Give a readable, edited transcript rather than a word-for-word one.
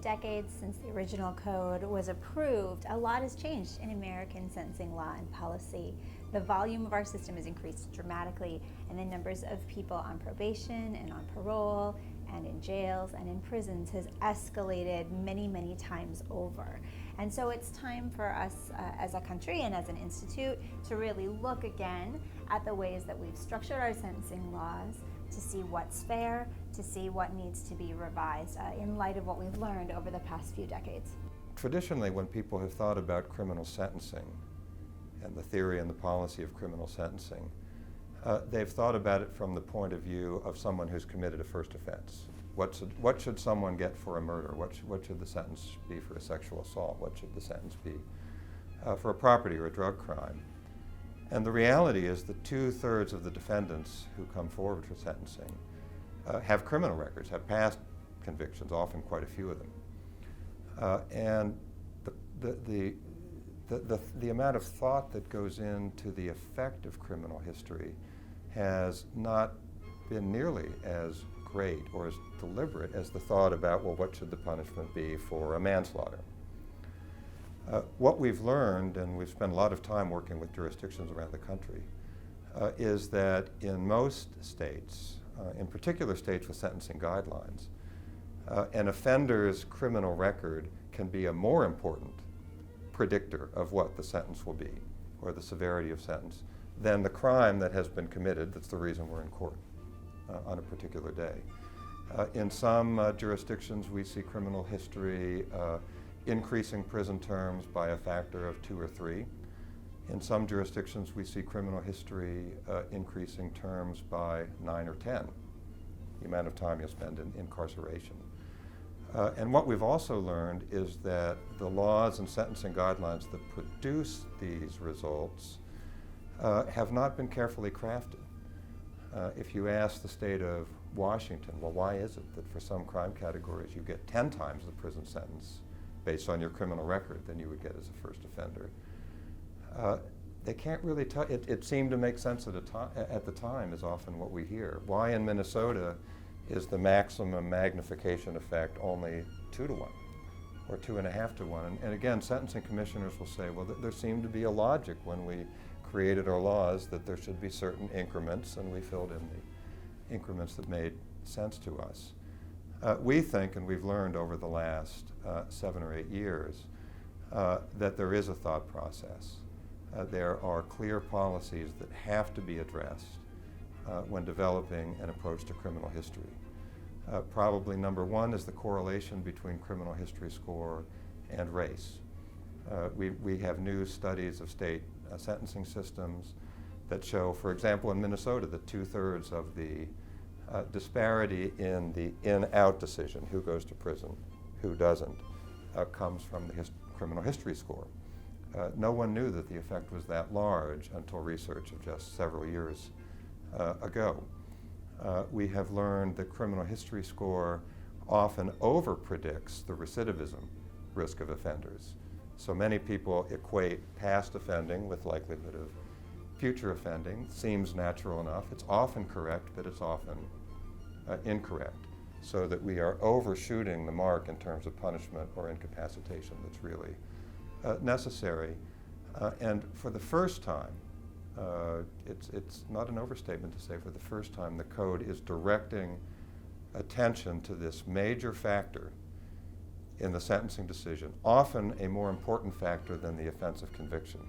decades since the original code was approved, a lot has changed in American sentencing law and policy. The volume of our system has increased dramatically, and the numbers of people on probation and on parole and in jails and in prisons has escalated many, many times over. And so it's time for us as a country and as an institute to really look again at the ways that we've structured our sentencing laws, to see what's fair, to see what needs to be revised in light of what we've learned over the past few decades. Traditionally, when people have thought about criminal sentencing and the theory and the policy of criminal sentencing, they've thought about it from the point of view of someone who's committed a first offense. What should someone get for a murder? What should the sentence be for a sexual assault? What should the sentence be for a property or a drug crime? And the reality is that 2/3 of the defendants who come forward for sentencing have criminal records, have past convictions, often quite a few of them. And the amount of thought that goes into the effect of criminal history has not been nearly as great or as deliberate as the thought about, well, what should the punishment be for a manslaughter? What we've learned, and we've spent a lot of time working with jurisdictions around the country, is that in most states, in particular states with sentencing guidelines, an offender's criminal record can be a more important predictor of what the sentence will be, or the severity of sentence, than the crime that has been committed that's the reason we're in court on a particular day. In some jurisdictions, we see criminal history increasing prison terms by a factor of 2 or 3. In some jurisdictions, we see criminal history increasing terms by 9 or 10, the amount of time you'll spend in incarceration. And what we've also learned is that the laws and sentencing guidelines that produce these results have not been carefully crafted. If you ask the state of Washington, well, why is it that for some crime categories you get 10 times the prison sentence based on your criminal record than you would get as a first offender? They can't really tell. It seemed to make sense at the time, is often what we hear. Why in Minnesota is the maximum magnification effect only 2 to 1 or 2.5 to 1? And again, sentencing commissioners will say, well, there seemed to be a logic when we created our laws that there should be certain increments, and we filled in the increments that made sense to us. We think, and we've learned over the last 7 or 8 years, that there is a thought process. There are clear policies that have to be addressed when developing an approach to criminal history. Probably number one is the correlation between criminal history score and race. We have new studies of state sentencing systems that show, for example, in Minnesota, that 2/3 of the disparity in the in-out decision, who goes to prison, who doesn't, comes from the criminal history score. No one knew that the effect was that large until research of just several years ago. We have learned that criminal history score often over-predicts the recidivism risk of offenders. So many people equate past offending with likelihood of future offending. Seems natural enough. It's often correct, but it's often incorrect, so that we are overshooting the mark in terms of punishment or incapacitation that's really necessary. And for the first time, it's not an overstatement to say for the first time, the code is directing attention to this major factor in the sentencing decision, often a more important factor than the offense of conviction.